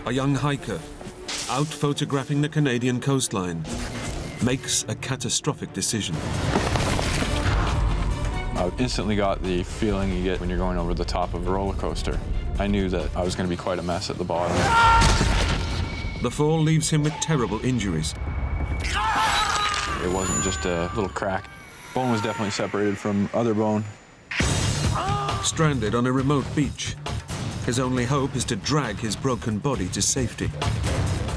A young hiker, out photographing the Canadian coastline, makes a catastrophic decision. I instantly got the feeling you get when you're going over the top of a roller coaster. I knew that I was going to be quite a mess at the bottom. The fall leaves him with terrible injuries. It wasn't just a little crack. Bone was definitely separated from other bone. Stranded on a remote beach, his only hope is to drag his broken body to safety.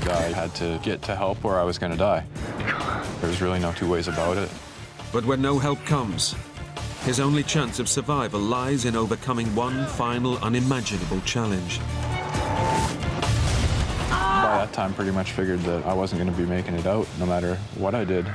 I had to get to help or I was going to die. There was really no two ways about it. But when no help comes, his only chance of survival lies in overcoming one final unimaginable challenge. By that time, pretty much figured that I wasn't going to be making it out, no matter what I did.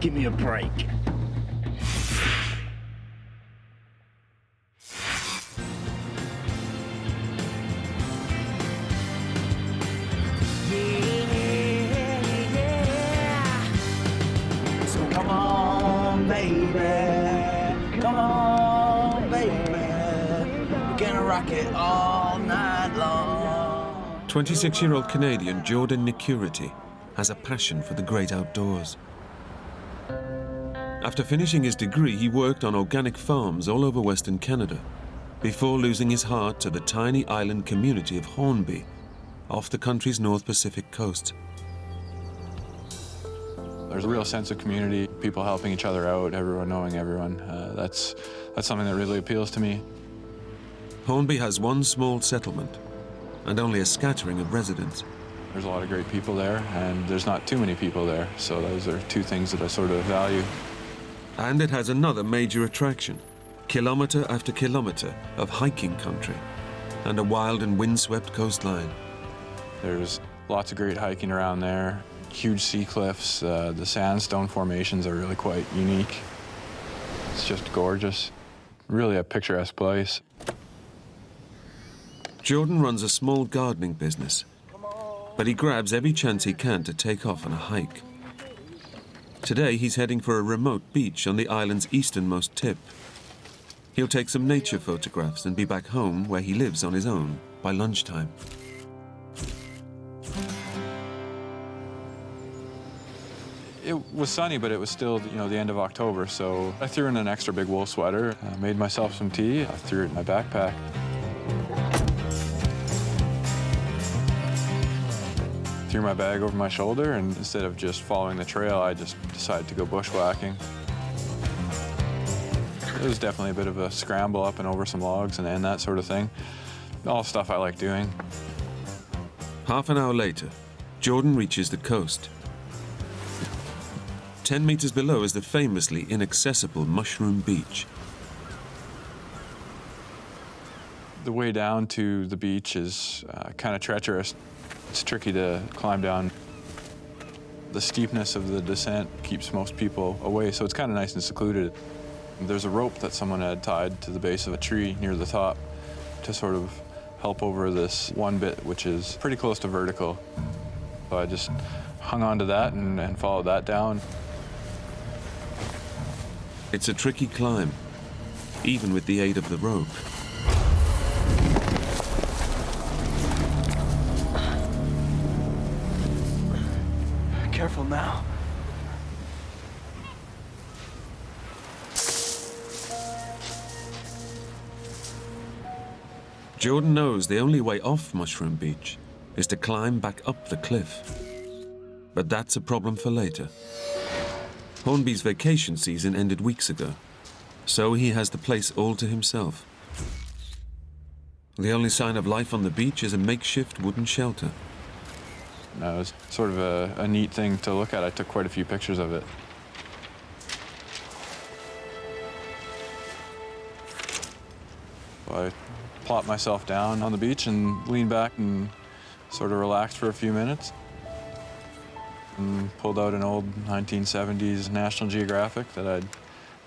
Give me a break. So come on, baby. Come on, baby. We're gonna rock it all night long. 26-year-old Canadian Jordan Nicurity has a passion for the great outdoors. After finishing his degree, he worked on organic farms all over Western Canada before losing his heart to the tiny island community of Hornby off the country's North Pacific coast. There's a real sense of community, people helping each other out, everyone knowing everyone. That's something that really appeals to me. Hornby has one small settlement and only a scattering of residents. There's a lot of great people there, and there's not too many people there, so those are two things that I sort of value. And it has another major attraction, kilometre after kilometre of hiking country and a wild and windswept coastline. There's lots of great hiking around there, huge sea cliffs. The sandstone formations are really quite unique. It's just gorgeous, really a picturesque place. Jordan runs a small gardening business, but he grabs every chance he can to take off on a hike. Today, he's heading for a remote beach on the island's easternmost tip. He'll take some nature photographs and be back home where he lives on his own by lunchtime. It was sunny, but it was still, the end of October, so I threw in an extra big wool sweater, made myself some tea, I threw it in my backpack. Threw my bag over my shoulder, and instead of just following the trail, I just decided to go bushwhacking. It was definitely a bit of a scramble up and over some logs and that sort of thing. All stuff I like doing. Half an hour later, Jordan reaches the coast. 10 meters below is the famously inaccessible Mushroom Beach. The way down to the beach is kind of treacherous. It's tricky to climb down. The steepness of the descent keeps most people away, so it's kind of nice and secluded. There's a rope that someone had tied to the base of a tree near the top to sort of help over this one bit, which is pretty close to vertical. So I just hung on to that and followed that down. It's a tricky climb, even with the aid of the rope. Careful now. Jordan knows the only way off Mushroom Beach is to climb back up the cliff. But that's a problem for later. Hornby's vacation season ended weeks ago, so he has the place all to himself. The only sign of life on the beach is a makeshift wooden shelter. It was sort of a neat thing to look at. I took quite a few pictures of it. I plopped myself down on the beach and leaned back and sort of relaxed for a few minutes. and pulled out an old 1970s National Geographic that I'd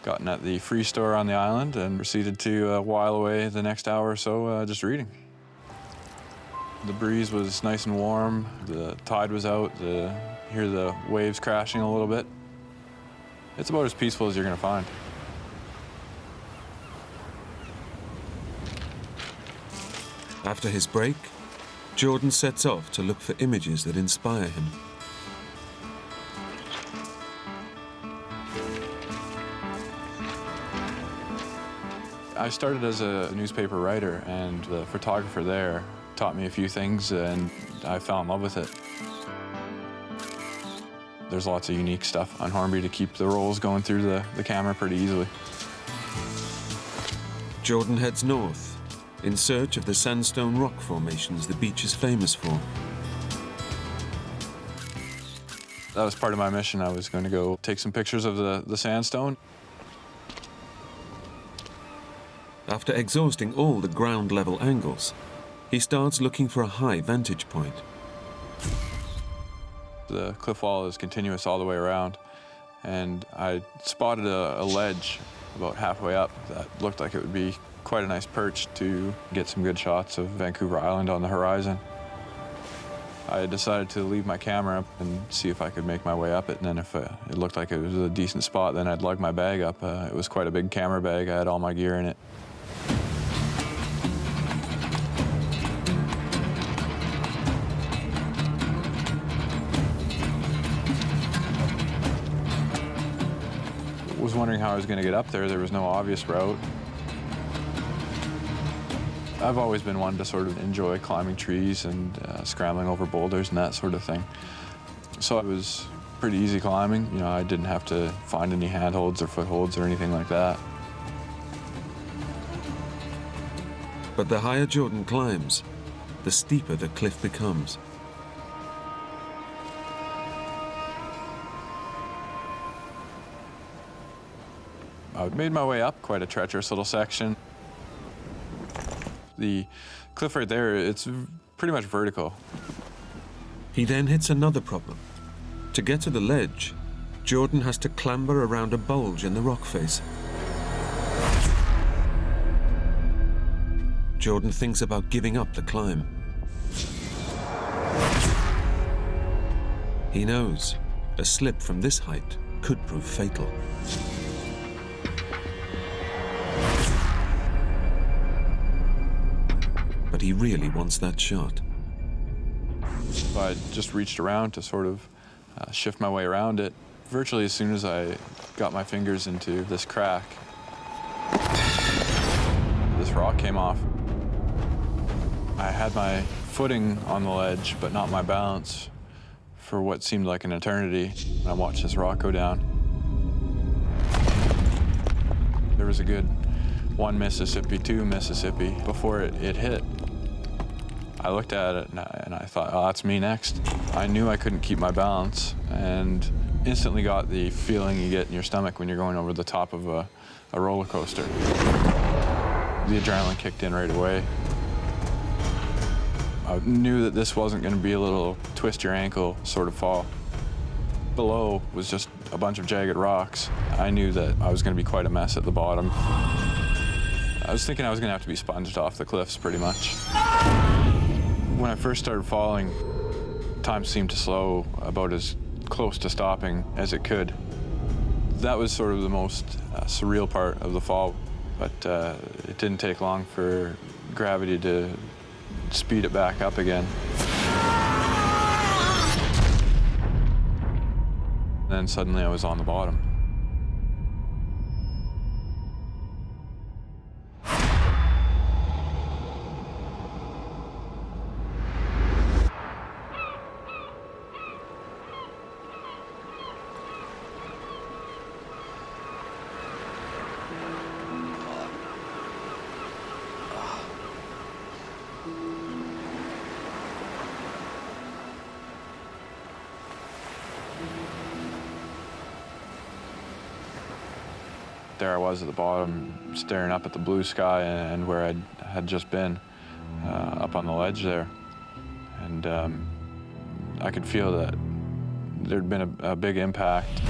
gotten at the free store on the island and proceeded to while away the next hour or so just reading. The breeze was nice and warm, the tide was out, hear the waves crashing a little bit. It's about as peaceful as you're gonna find. After his break, Jordan sets off to look for images that inspire him. I started as a newspaper writer, and the photographer there taught me a few things, and I fell in love with it. There's lots of unique stuff on Hornby to keep the rolls going through the camera pretty easily. Jordan heads north in search of the sandstone rock formations the beach is famous for. That was part of my mission. I was going to go take some pictures of the sandstone. After exhausting all the ground level angles, he starts looking for a high vantage point. The cliff wall is continuous all the way around, and I spotted a ledge about halfway up that looked like it would be quite a nice perch to get some good shots of Vancouver Island on the horizon. I decided to leave my camera and see if I could make my way up it, and then if it looked like it was a decent spot, then I'd lug my bag up. It was quite a big camera bag. I had all my gear in it. I was wondering how I was going to get up there. There was no obvious route. I've always been one to sort of enjoy climbing trees and scrambling over boulders and that sort of thing. So it was pretty easy climbing. You know, I didn't have to find any handholds or footholds or anything like that. But the higher Jordan climbs, the steeper the cliff becomes. I made my way up quite a treacherous little section. The cliff right there, it's pretty much vertical. He then hits another problem. To get to the ledge, Jordan has to clamber around a bulge in the rock face. Jordan thinks about giving up the climb. He knows a slip from this height could prove fatal. But he really wants that shot. So I just reached around to sort of shift my way around it. Virtually as soon as I got my fingers into this crack, this rock came off. I had my footing on the ledge, but not my balance for what seemed like an eternity. I watched this rock go down. There was a good 1 Mississippi, 2 Mississippi before it hit. I looked at it and I thought, oh, that's me next. I knew I couldn't keep my balance and instantly got the feeling you get in your stomach when you're going over the top of a roller coaster. The adrenaline kicked in right away. I knew that this wasn't going to be a little twist your ankle sort of fall. Below was just a bunch of jagged rocks. I knew that I was going to be quite a mess at the bottom. I was thinking I was going to have to be sponged off the cliffs pretty much. When I first started falling, time seemed to slow about as close to stopping as it could. That was sort of the most surreal part of the fall, but it didn't take long for gravity to speed it back up again. Then suddenly I was on the bottom. There I was at the bottom, staring up at the blue sky and where I had just been, up on the ledge there. And I could feel that there'd been a big impact.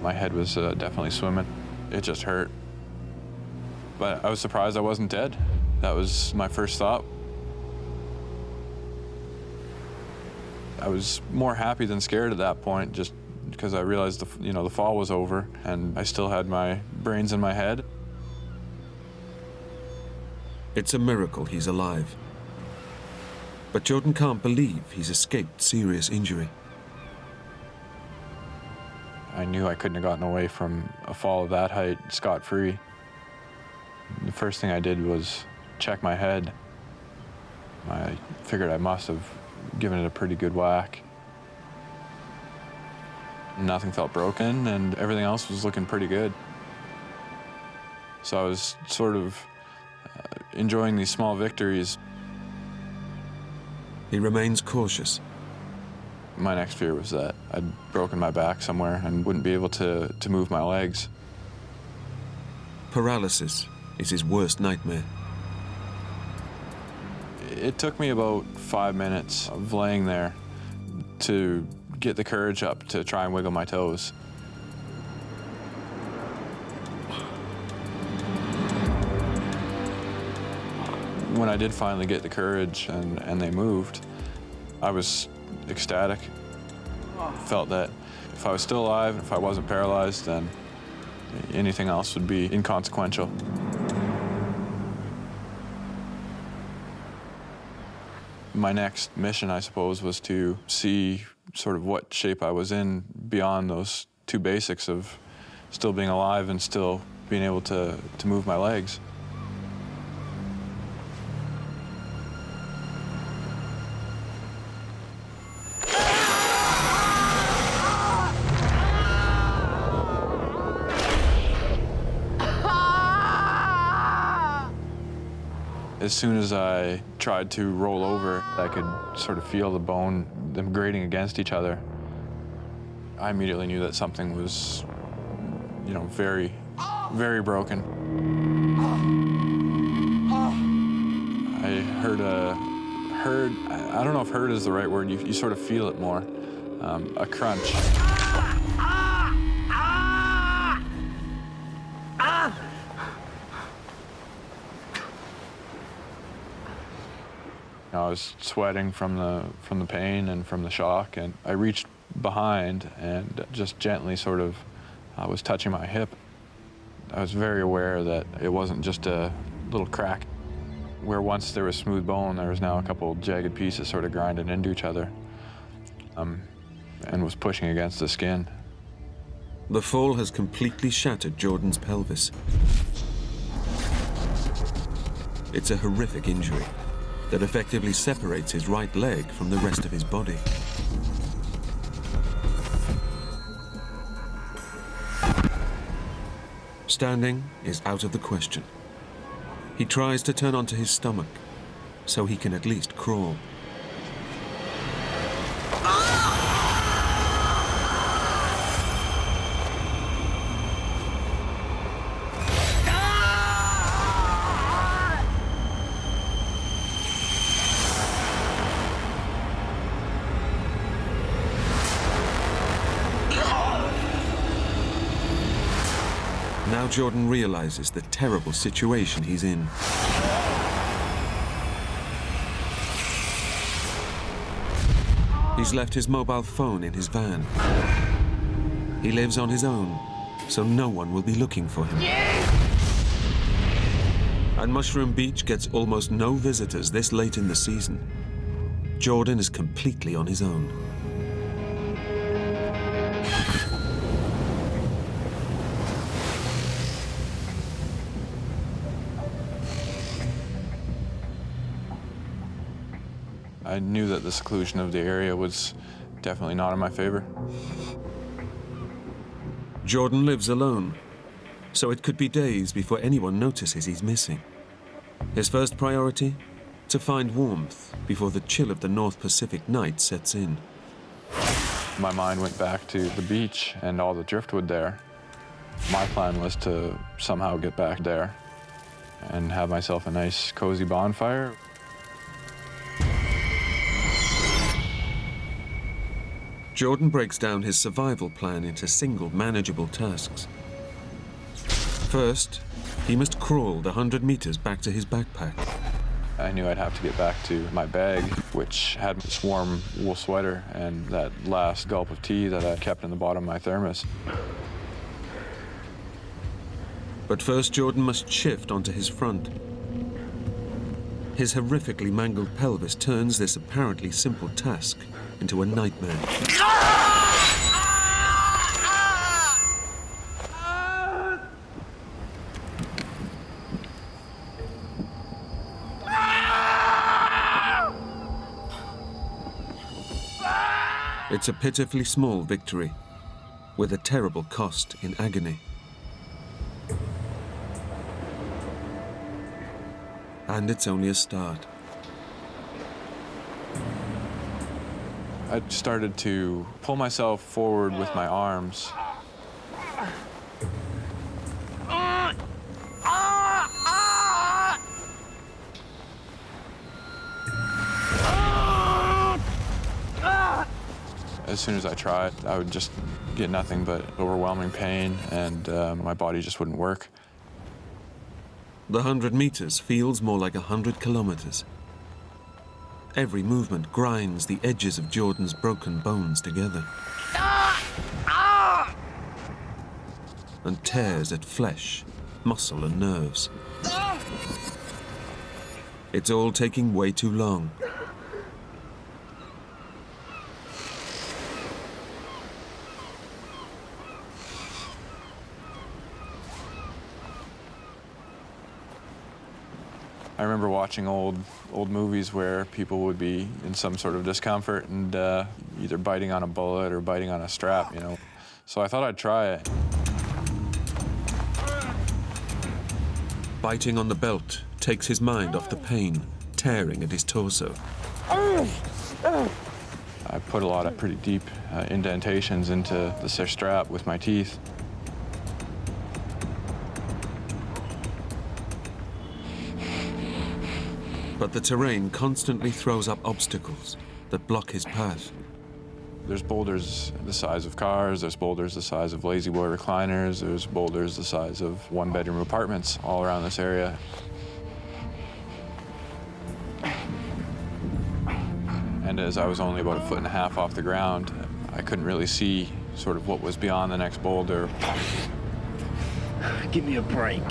My head was definitely swimming. It just hurt. But I was surprised I wasn't dead. That was my first thought. I was more happy than scared at that point, just because I realized the fall was over and I still had my brains in my head. It's a miracle he's alive. But Jordan can't believe he's escaped serious injury. I knew I couldn't have gotten away from a fall of that height scot-free. The first thing I did was check my head. I figured I must have given it a pretty good whack. Nothing felt broken, and everything else was looking pretty good. So I was sort of enjoying these small victories. He remains cautious. My next fear was that I'd broken my back somewhere and wouldn't be able to move my legs. Paralysis is his worst nightmare. It took me about 5 minutes of laying there to get the courage up to try and wiggle my toes. When I did finally get the courage and they moved, I was ecstatic. Felt that if I was still alive, if I wasn't paralyzed, then anything else would be inconsequential. My next mission, I suppose, was to see sort of what shape I was in beyond those two basics of still being alive and still being able to move my legs. As soon as I tried to roll over, I could sort of feel the bone, them grating against each other. I immediately knew that something was, very, very broken. I I don't know if heard is the right word, you sort of feel it more, a crunch. I was sweating from the pain and from the shock, and I reached behind and just gently sort of was touching my hip. I was very aware that it wasn't just a little crack. Where once there was smooth bone, there was now a couple jagged pieces sort of grinding into each other and was pushing against the skin. The fall has completely shattered Jordan's pelvis. It's a horrific injury that effectively separates his right leg from the rest of his body. Standing is out of the question. He tries to turn onto his stomach so he can at least crawl. Now Jordan realizes the terrible situation he's in. He's left his mobile phone in his van. He lives on his own, so no one will be looking for him. And Mushroom Beach gets almost no visitors this late in the season. Jordan is completely on his own. I knew that the seclusion of the area was definitely not in my favor. Jordan lives alone, so it could be days before anyone notices he's missing. His first priority? To find warmth before the chill of the North Pacific night sets in. My mind went back to the beach and all the driftwood there. My plan was to somehow get back there and have myself a nice, cozy bonfire. Jordan breaks down his survival plan into single, manageable tasks. First, he must crawl the 100 meters back to his backpack. I knew I'd have to get back to my bag, which had this warm wool sweater and that last gulp of tea that I kept in the bottom of my thermos. But first, Jordan must shift onto his front. His horrifically mangled pelvis turns this apparently simple task into a nightmare. It's a pitifully small victory, with a terrible cost in agony. And it's only a start. I started to pull myself forward with my arms. As soon as I tried, I would just get nothing but overwhelming pain, and my body just wouldn't work. The 100 meters feels more like 100 kilometers. Every movement grinds the edges of Jordan's broken bones together and tears at flesh, muscle, and nerves. It's all taking way too long. I remember watching old movies where people would be in some sort of discomfort and either biting on a bullet or biting on a strap, you know. So I thought I'd try it. Biting on the belt takes his mind off the pain, tearing at his torso. I put a lot of pretty deep indentations into the strap with my teeth. But the terrain constantly throws up obstacles that block his path. There's boulders the size of cars, there's boulders the size of lazy boy recliners, there's boulders the size of one-bedroom apartments all around this area. And as I was only about 1.5 feet off the ground, I couldn't really see sort of what was beyond the next boulder. Give me a break.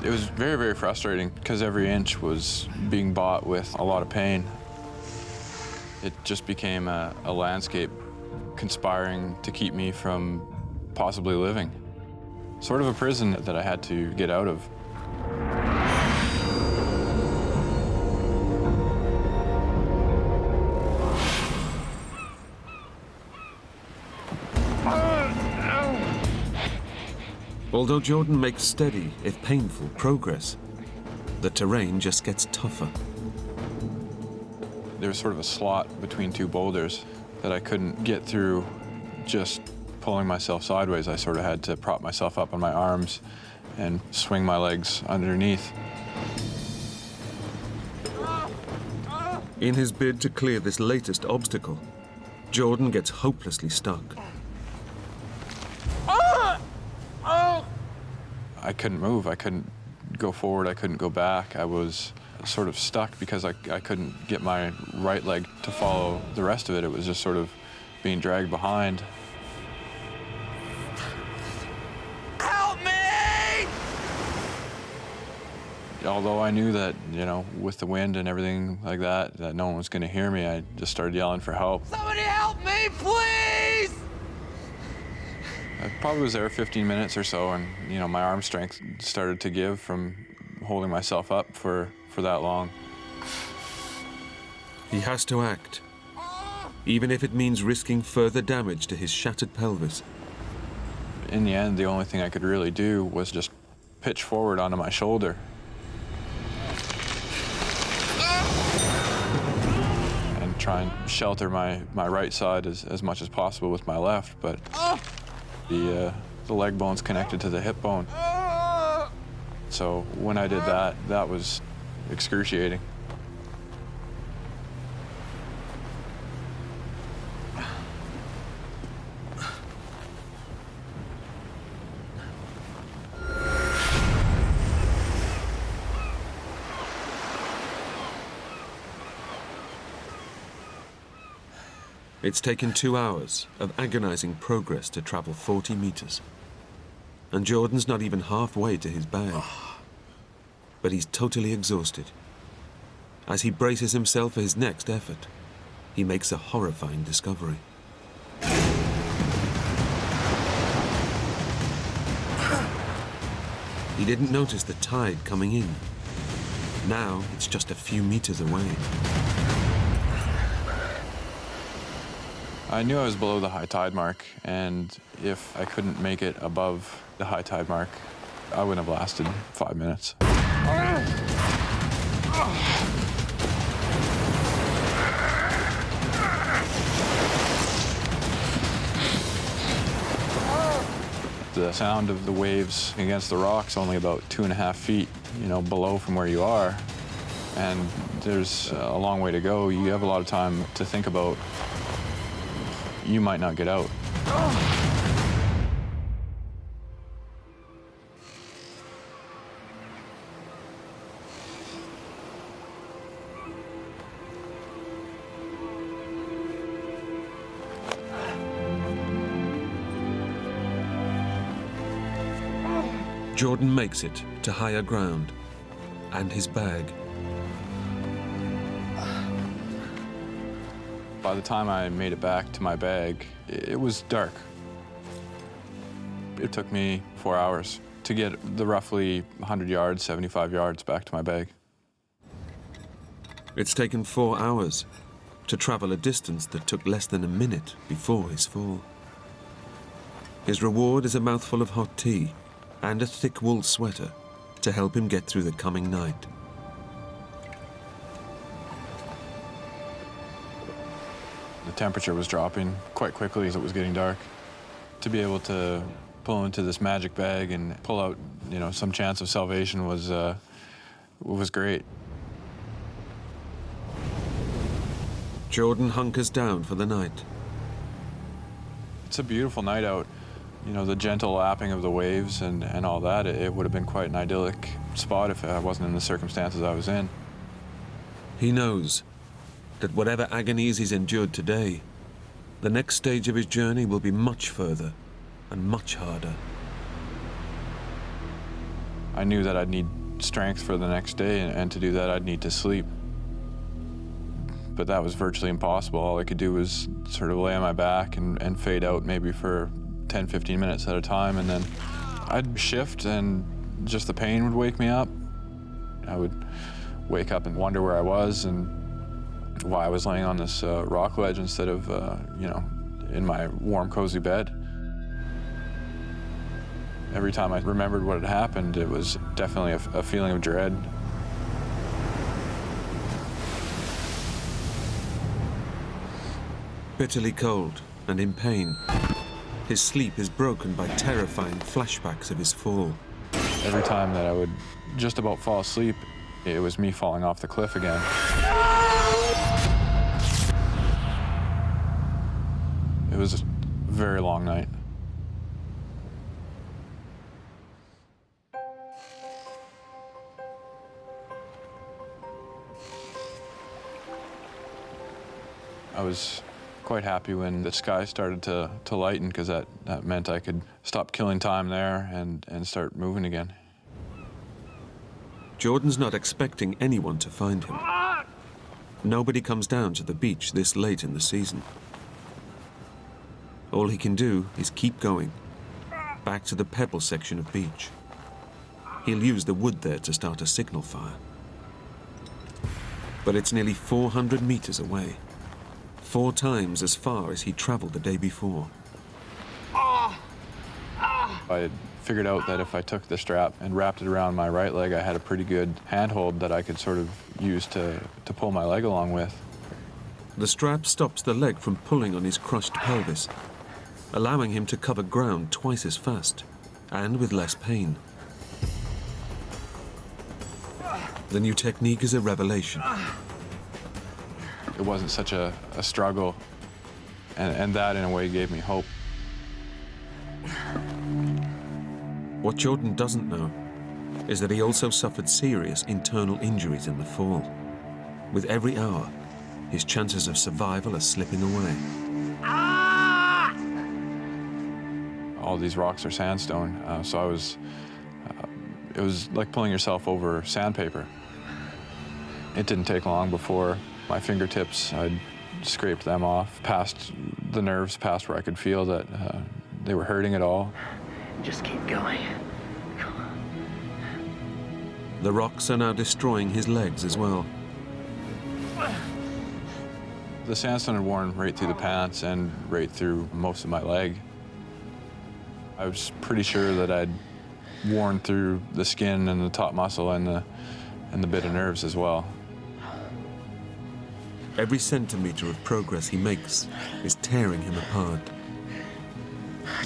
It was very, very frustrating because every inch was being bought with a lot of pain. It just became a landscape conspiring to keep me from possibly living. Sort of a prison that I had to get out of. Although Jordan makes steady, if painful, progress, the terrain just gets tougher. There was sort of a slot between two boulders that I couldn't get through just pulling myself sideways. I sort of had to prop myself up on my arms and swing my legs underneath. In his bid to clear this latest obstacle, Jordan gets hopelessly stuck. I couldn't move. I couldn't go forward. I couldn't go back. I was sort of stuck because I couldn't get my right leg to follow the rest of it. It was just sort of being dragged behind. Help me! Although I knew that, you know, with the wind and everything like that, that no one was going to hear me, I just started yelling for help. Somebody help me, please! I probably was there 15 minutes or so, and, you know, my arm strength started to give from holding myself up for that long. He has to act, even if it means risking further damage to his shattered pelvis. In the end, the only thing I could really do was just pitch forward onto my shoulder. And try and shelter my right side as much as possible with my left, but the leg bone's connected to the hip bone. So when I did that, that was excruciating. It's taken 2 hours of agonizing progress to travel 40 meters. And Jordan's not even halfway to his bag. But he's totally exhausted. As he braces himself for his next effort, he makes a horrifying discovery. He didn't notice the tide coming in. Now it's just a few meters away. I knew I was below the high tide mark, and if I couldn't make it above the high tide mark, I wouldn't have lasted 5 minutes. The sound of the waves against the rocks only about 2.5 feet, below from where you are. And there's a long way to go. You have a lot of time to think about you might not get out. Jordan makes it to higher ground and his bag. By the time I made it back to my bag, it was dark. It took me 4 hours to get the roughly 100 yards, 75 yards back to my bag. It's taken 4 hours to travel a distance that took less than a minute before his fall. His reward is a mouthful of hot tea and a thick wool sweater to help him get through the coming night. The temperature was dropping quite quickly as it was getting dark. To be able to pull into this magic bag and pull out, some chance of salvation was great. Jordan hunkers down for the night. It's a beautiful night out. The gentle lapping of the waves and all that, it would have been quite an idyllic spot if I wasn't in the circumstances I was in. He knows that whatever agonies he's endured today, the next stage of his journey will be much further and much harder. I knew that I'd need strength for the next day, and to do that I'd need to sleep. But that was virtually impossible. All I could do was sort of lay on my back and fade out maybe for 10, 15 minutes at a time, and then I'd shift and just the pain would wake me up. I would wake up and wonder where I was and why I was laying on this rock ledge instead of, in my warm, cozy bed. Every time I remembered what had happened, it was definitely a feeling of dread. Bitterly cold and in pain, his sleep is broken by terrifying flashbacks of his fall. Every time that I would just about fall asleep, it was me falling off the cliff again. It was a very long night. I was quite happy when the sky started to lighten, because that meant I could stop killing time there and start moving again. Jordan's not expecting anyone to find him. Nobody comes down to the beach this late in the season. All he can do is keep going, back to the pebble section of beach. He'll use the wood there to start a signal fire. But it's nearly 400 meters away, 4 times as far as he traveled the day before. I had figured out that if I took the strap and wrapped it around my right leg, I had a pretty good handhold that I could sort of use to pull my leg along with. The strap stops the leg from pulling on his crushed pelvis, allowing him to cover ground twice as fast and with less pain. The new technique is a revelation. It wasn't such a struggle, and that in a way gave me hope. What Jordan doesn't know is that he also suffered serious internal injuries in the fall. With every hour, his chances of survival are slipping away. all these rocks are sandstone, so it was like pulling yourself over sandpaper. It didn't take long before my fingertips, I'd scraped them off, past the nerves, past where I could feel that they were hurting at all. Just keep going. Come on. The rocks are now destroying his legs as well. The sandstone had worn right through the pants and right through most of my leg. I was pretty sure that I'd worn through the skin and the top muscle and the bit of nerves as well. Every centimeter of progress he makes is tearing him apart.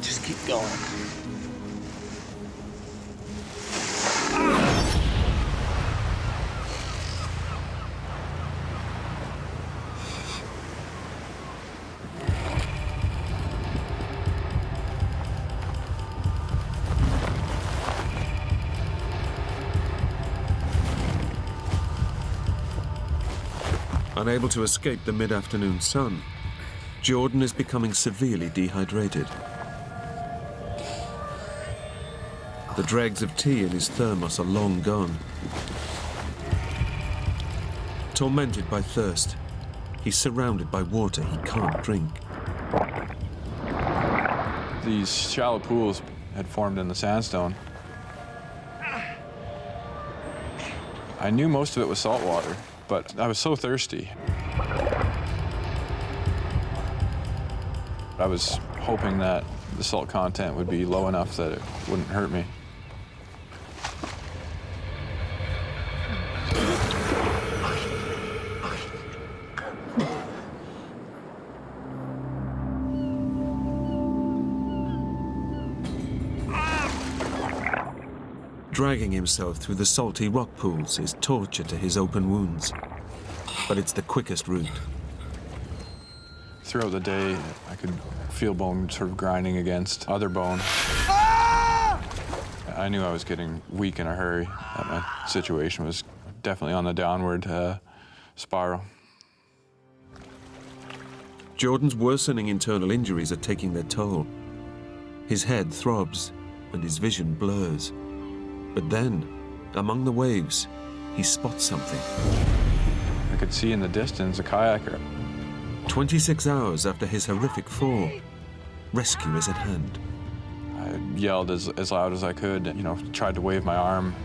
Just keep going. Unable to escape the mid-afternoon sun, Jordan is becoming severely dehydrated. The dregs of tea in his thermos are long gone. Tormented by thirst, he's surrounded by water he can't drink. These shallow pools had formed in the sandstone. I knew most of it was salt water, but I was so thirsty. I was hoping that the salt content would be low enough that it wouldn't hurt me. Dragging himself through the salty rock pools is torture to his open wounds, but it's the quickest route. Throughout the day, I could feel bone sort of grinding against other bone. I knew I was getting weak in a hurry, that my situation was definitely on the downward spiral. Jordan's worsening internal injuries are taking their toll. His head throbs and his vision blurs. But then, among the waves, he spots something. I could see in the distance a kayaker. 26 hours after his horrific fall, rescue is at hand. I yelled as loud as I could, tried to wave my arm.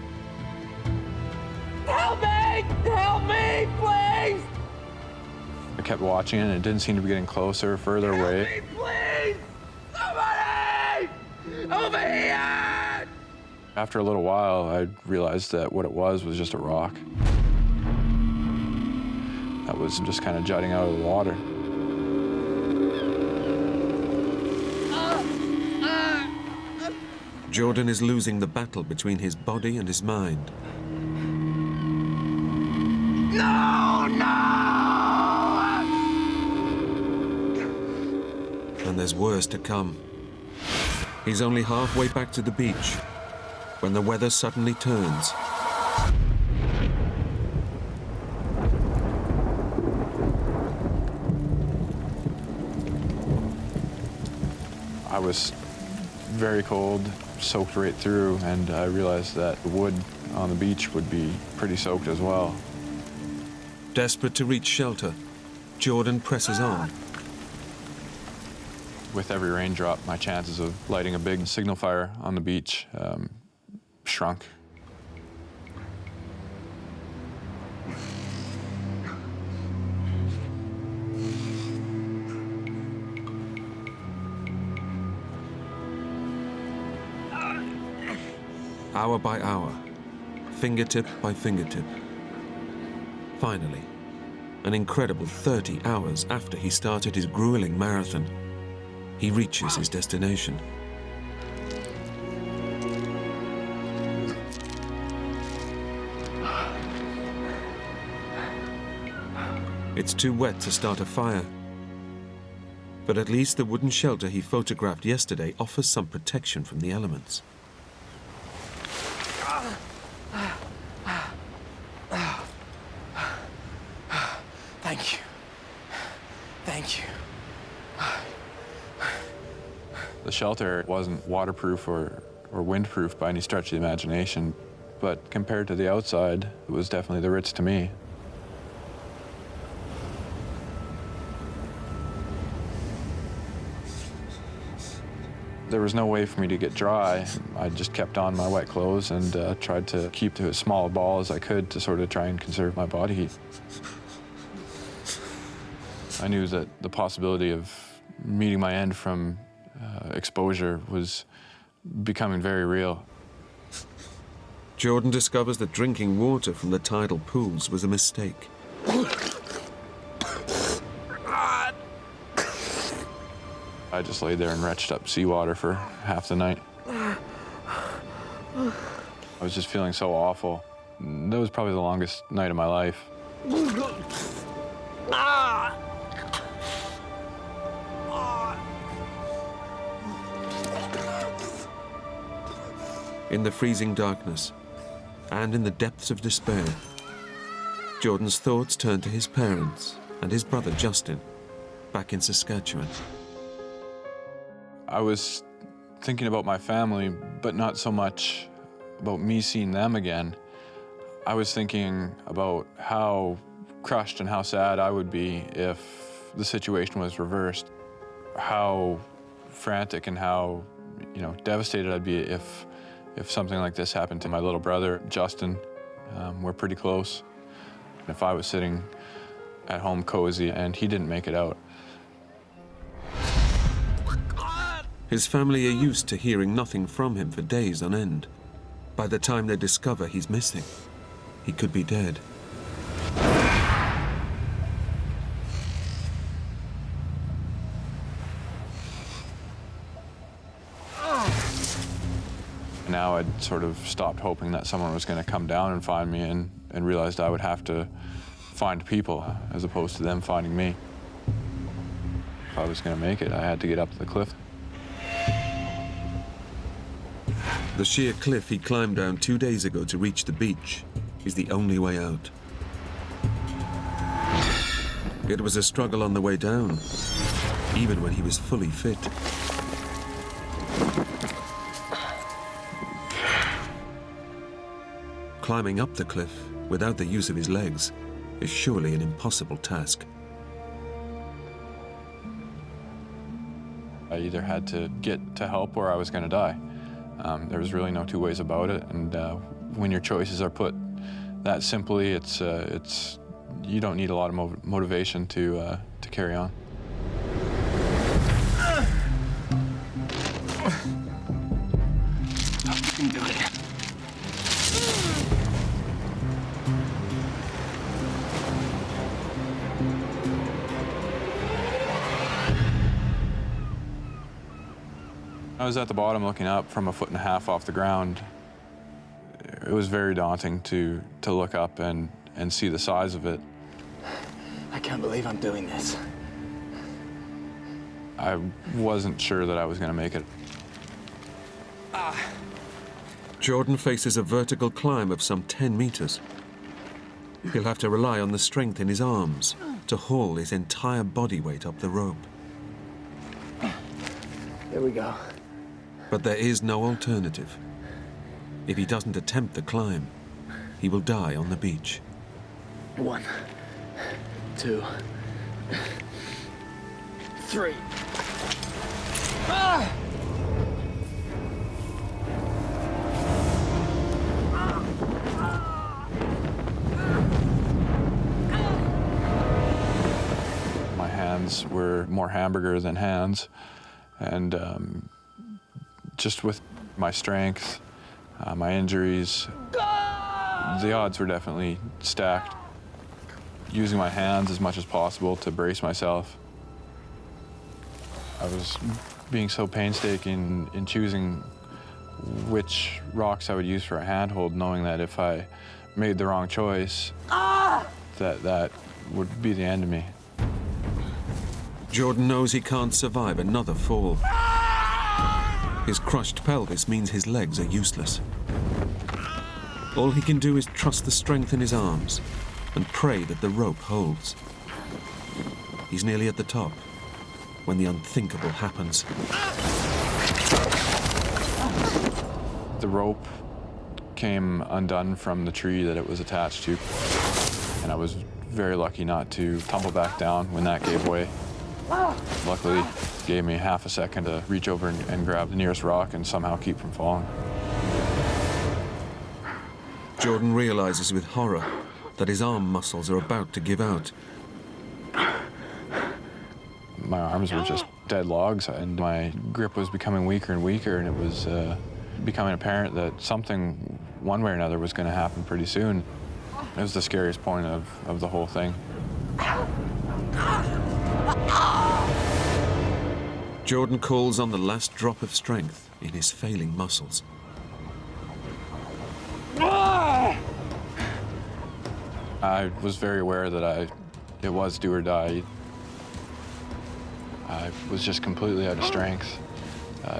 Help me! Help me, please! I kept watching it, and it didn't seem to be getting closer, further away. Help me, please! Somebody! Over here! After a little while, I realized that what it was just a rock that was just kind of jutting out of the water. Jordan is losing the battle between his body and his mind. No! And there's worse to come. He's only halfway back to the beach when the weather suddenly turns. I was very cold, soaked right through, and I realized that the wood on the beach would be pretty soaked as well. Desperate to reach shelter, Jordan presses on. With every raindrop, my chances of lighting a big signal fire on the beach shrunk. Hour by hour, fingertip by fingertip. Finally, an incredible 30 hours after he started his grueling marathon, he reaches his destination. It's too wet to start a fire, but at least the wooden shelter he photographed yesterday offers some protection from the elements. Thank you. Thank you. The shelter wasn't waterproof or windproof by any stretch of the imagination, but compared to the outside, it was definitely the Ritz to me. There was no way for me to get dry. I just kept on my wet clothes and tried to keep to as small a ball as I could to sort of try and conserve my body heat. I knew that the possibility of meeting my end from exposure was becoming very real. Jordan discovers that drinking water from the tidal pools was a mistake. I just laid there and retched up seawater for half the night. I was just feeling so awful. That was probably the longest night of my life. In the freezing darkness, and in the depths of despair, Jordan's thoughts turned to his parents and his brother Justin, back in Saskatchewan. I was thinking about my family, but not so much about me seeing them again. I was thinking about how crushed and how sad I would be if the situation was reversed. How frantic and how, devastated I'd be if something like this happened to my little brother, Justin. We're pretty close. If I was sitting at home cozy and he didn't make it out. His family are used to hearing nothing from him for days on end. By the time they discover he's missing, he could be dead. Now I'd sort of stopped hoping that someone was going to come down and find me and realized I would have to find people as opposed to them finding me. If I was going to make it, I had to get up to the cliff. The sheer cliff he climbed down 2 days ago to reach the beach is the only way out. It was a struggle on the way down, even when he was fully fit. Climbing up the cliff without the use of his legs is surely an impossible task. I either had to get to help or I was going to die. There was really no two ways about it, and when your choices are put that simply, it's you don't need a lot of motivation to carry on. You can do it. I was at the bottom looking up from 1.5 feet off the ground. It was very daunting to look up and see the size of it. I can't believe I'm doing this. I wasn't sure that I was going to make it. Jordan faces a vertical climb of some 10 meters. He'll have to rely on the strength in his arms to haul his entire body weight up the rope. Here we go. But there is no alternative. If he doesn't attempt the climb, he will die on the beach. 1, 2, 3. Ah! My hands were more hamburger than hands, and just with my strength, my injuries, the odds were definitely stacked. Using my hands as much as possible to brace myself. I was being so painstaking in choosing which rocks I would use for a handhold, knowing that if I made the wrong choice, that would be the end of me. Jordan knows he can't survive another fall. His crushed pelvis means his legs are useless. All he can do is trust the strength in his arms and pray that the rope holds. He's nearly at the top when the unthinkable happens. The rope came undone from the tree that it was attached to, and I was very lucky not to tumble back down when that gave way. Luckily, it gave me half a second to reach over and grab the nearest rock and somehow keep from falling. Jordan realizes with horror that his arm muscles are about to give out. My arms were just dead logs, and my grip was becoming weaker and weaker, and it was becoming apparent that something, one way or another, was going to happen pretty soon. It was the scariest point of the whole thing. Jordan calls on the last drop of strength in his failing muscles. I was very aware that it was do or die. I was just completely out of strength.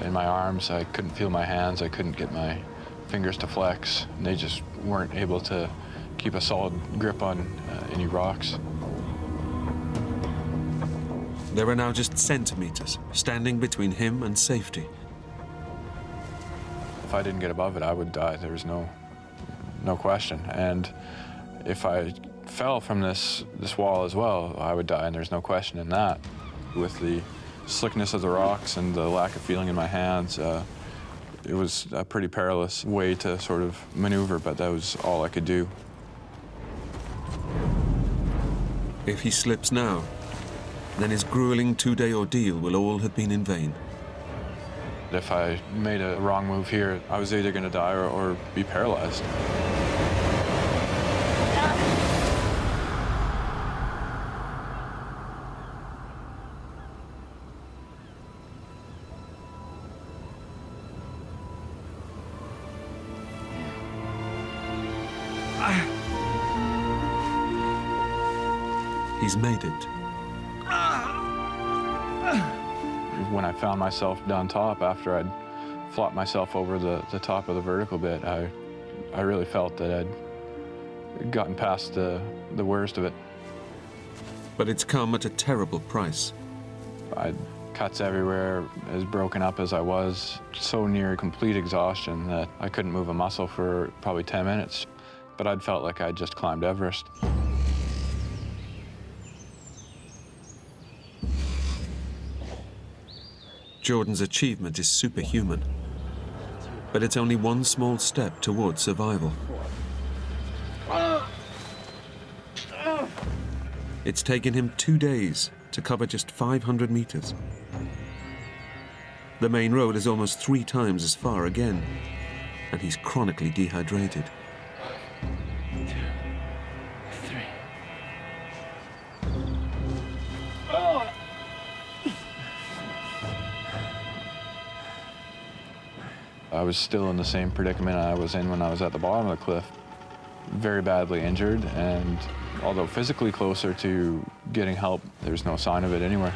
In my arms, I couldn't feel my hands, I couldn't get my fingers to flex, and they just weren't able to keep a solid grip on any rocks. There are now just centimeters standing between him and safety. If I didn't get above it, I would die. There was no question. And if I fell from this wall as well, I would die, and there's no question in that. With the slickness of the rocks and the lack of feeling in my hands, it was a pretty perilous way to sort of maneuver, but that was all I could do. If he slips now, then his grueling two-day ordeal will all have been in vain. If I made a wrong move here, I was either going to die or be paralyzed. He's made it. When I found myself down top after I'd flopped myself over the top of the vertical bit, I really felt that I'd gotten past the worst of it. But it's come at a terrible price. I'd cuts everywhere, as broken up as I was, so near complete exhaustion that I couldn't move a muscle for probably 10 minutes. But I'd felt like I'd just climbed Everest. Jordan's achievement is superhuman, but it's only one small step towards survival. It's taken him 2 days to cover just 500 meters. The main road is almost 3 times as far again, and he's chronically dehydrated. 1, 2, 3. I was still in the same predicament I was in when I was at the bottom of the cliff. Very badly injured, and although physically closer to getting help, there's no sign of it anywhere.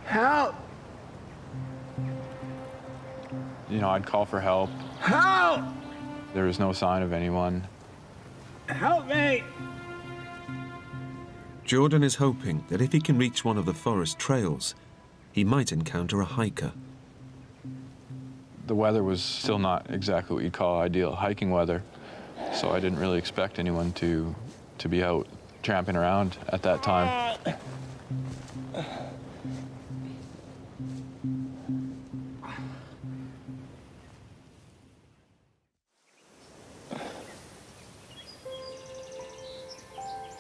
Help! You know, I'd call for help. Help! There was no sign of anyone. Help me! Jordan is hoping that if he can reach one of the forest trails, he might encounter a hiker. The weather was still not exactly what you'd call ideal hiking weather, so I didn't really expect anyone to be out tramping around at that time.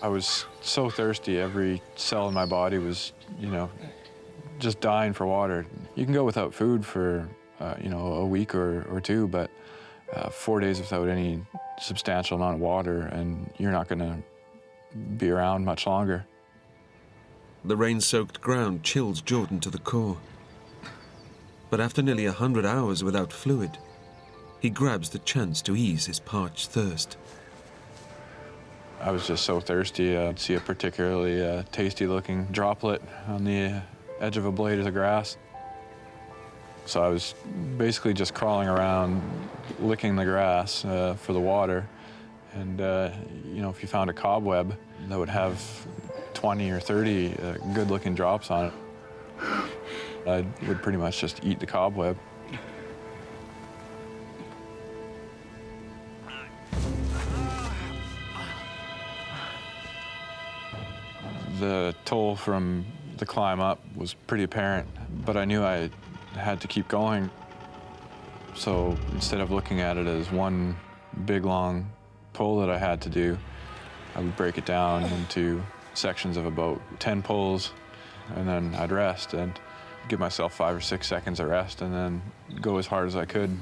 I was so thirsty, every cell in my body was, you know, just dying for water. You can go without food for, you know, a week or two, but 4 days without any substantial amount of water, and you're not going to be around much longer. The rain-soaked ground chills Jordan to the core. But after nearly 100 hours without fluid, he grabs the chance to ease his parched thirst. I was just so thirsty. I'd see a particularly tasty-looking droplet on the edge of a blade of the grass. So I was basically just crawling around, licking the grass for the water. And, you know, if you found a cobweb that would have 20 or 30 good-looking drops on it, I would pretty much just eat the cobweb. The toll from the climb up was pretty apparent, but I knew I had to keep going. So instead of looking at it as one big, long pull that I had to do, I would break it down into sections of about 10 pulls, and then I'd rest and give myself 5 or 6 seconds of rest and then go as hard as I could.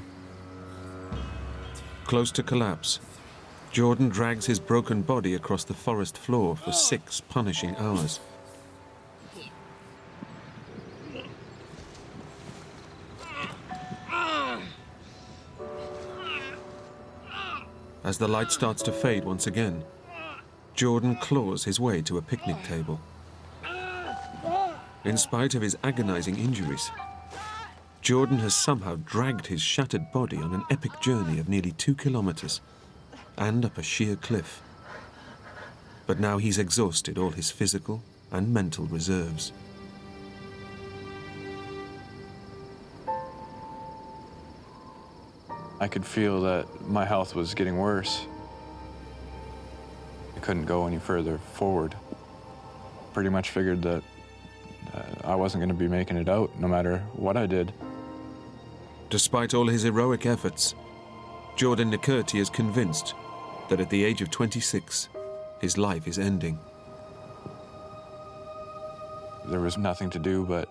Close to collapse, Jordan drags his broken body across the forest floor for 6 punishing hours. As the light starts to fade once again, Jordan claws his way to a picnic table. In spite of his agonizing injuries, Jordan has somehow dragged his shattered body on an epic journey of nearly 2 kilometers and up a sheer cliff. But now he's exhausted all his physical and mental reserves. I could feel that my health was getting worse. I couldn't go any further forward. Pretty much figured that I wasn't going to be making it out no matter what I did. Despite all his heroic efforts, Jordan Nikerti is convinced that at the age of 26, his life is ending. There was nothing to do but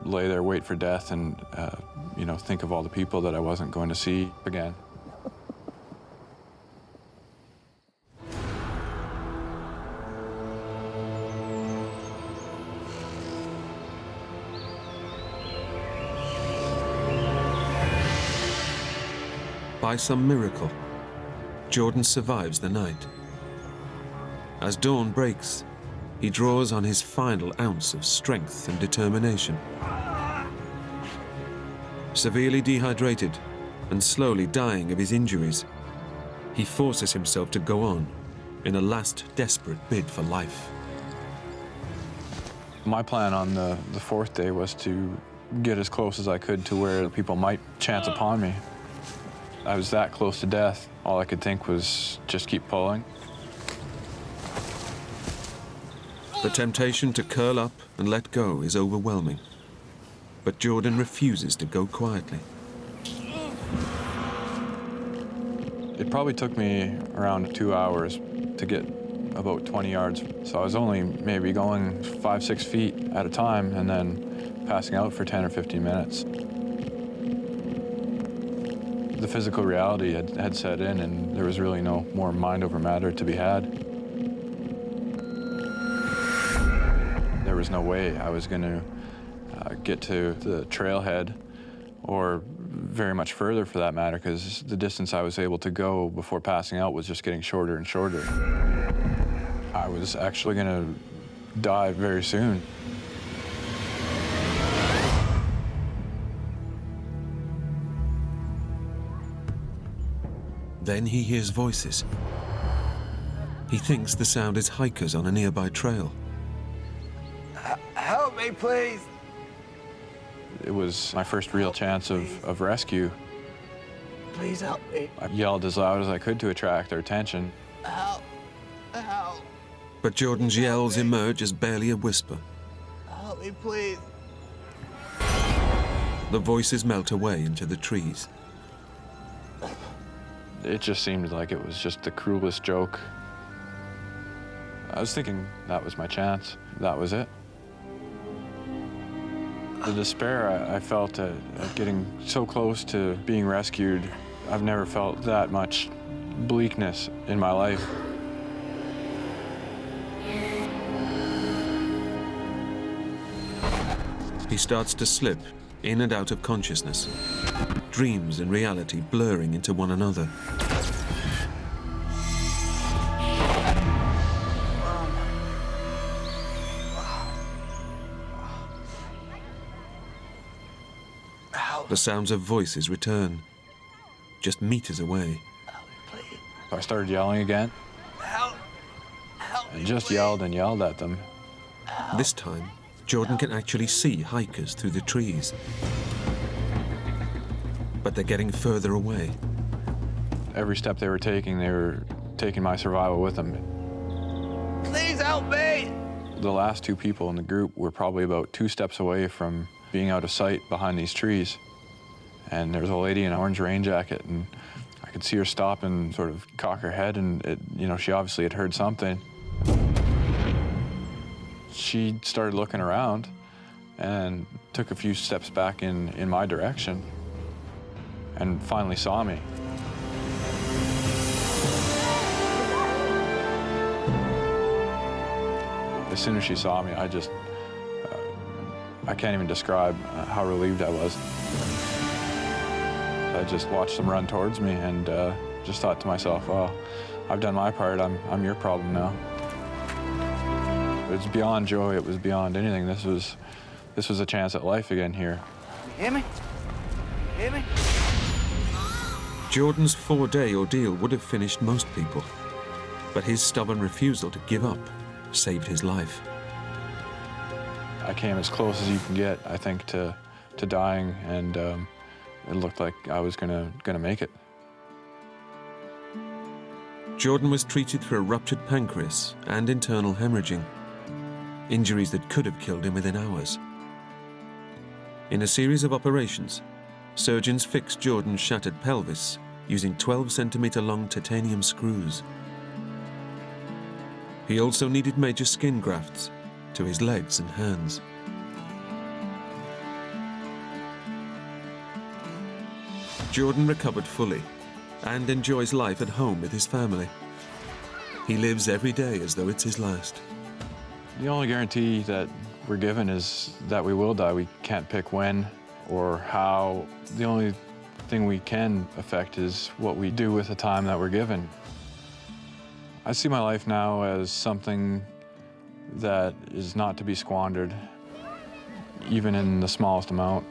lay there, wait for death, and you know, think of all the people that I wasn't going to see again. By some miracle, Jordan survives the night. As dawn breaks, he draws on his final ounce of strength and determination. Severely dehydrated and slowly dying of his injuries, he forces himself to go on in a last desperate bid for life. My plan on the 4th day was to get as close as I could to where people might chance upon me. I was that close to death. All I could think was just keep pulling. The temptation to curl up and let go is overwhelming, but Jordan refuses to go quietly. It probably took me around 2 hours to get about 20 yards. So I was only maybe going 5-6 feet at a time and then passing out for 10 or 15 minutes. The physical reality had set in, and there was really no more mind over matter to be had. There was no way I was going to get to the trailhead, or very much further for that matter, because the distance I was able to go before passing out was just getting shorter and shorter. I was actually going to die very soon. Then he hears voices. He thinks the sound is hikers on a nearby trail. Help me, please. It was my first real chance of rescue. Please help me. I yelled as loud as I could to attract their attention. Help. Help. But Jordan's yells emerge as barely a whisper. Help me, please. The voices melt away into the trees. It just seemed like it was just the cruelest joke. I was thinking that was my chance. That was it. The despair I felt at getting so close to being rescued, I've never felt that much bleakness in my life. He starts to slip in and out of consciousness, dreams and reality blurring into one another. The sounds of voices return, just meters away. Help me, please. So I started yelling again. Help. Help me, I just please. yelled and yelled at them. This time, Jordan can actually see hikers through the trees. But they're getting further away. Every step they were taking my survival with them. Please help me. The last two people in the group were probably about 2 steps away from being out of sight behind these trees. And there was a lady in an orange rain jacket, and I could see her stop and sort of cock her head, and she obviously had heard something. She started looking around and took a few steps back in my direction and finally saw me. As soon as she saw me, I can't even describe how relieved I was. I just watched them run towards me and just thought to myself, well, I've done my part, I'm your problem now. It was beyond joy, it was beyond anything. This was a chance at life again here. You hear me? You hear me? Jordan's 4-day ordeal would have finished most people, but his stubborn refusal to give up saved his life. I came as close as you can get, I think, to dying, and it looked like I was gonna make it. Jordan was treated for a ruptured pancreas and internal hemorrhaging, injuries that could have killed him within hours. In a series of operations, surgeons fixed Jordan's shattered pelvis using 12-centimeter long titanium screws. He also needed major skin grafts to his legs and hands. Jordan recovered fully and enjoys life at home with his family. He lives every day as though it's his last. The only guarantee that we're given is that we will die. We can't pick when or how. The only thing we can affect is what we do with the time that we're given. I see my life now as something that is not to be squandered, even in the smallest amount.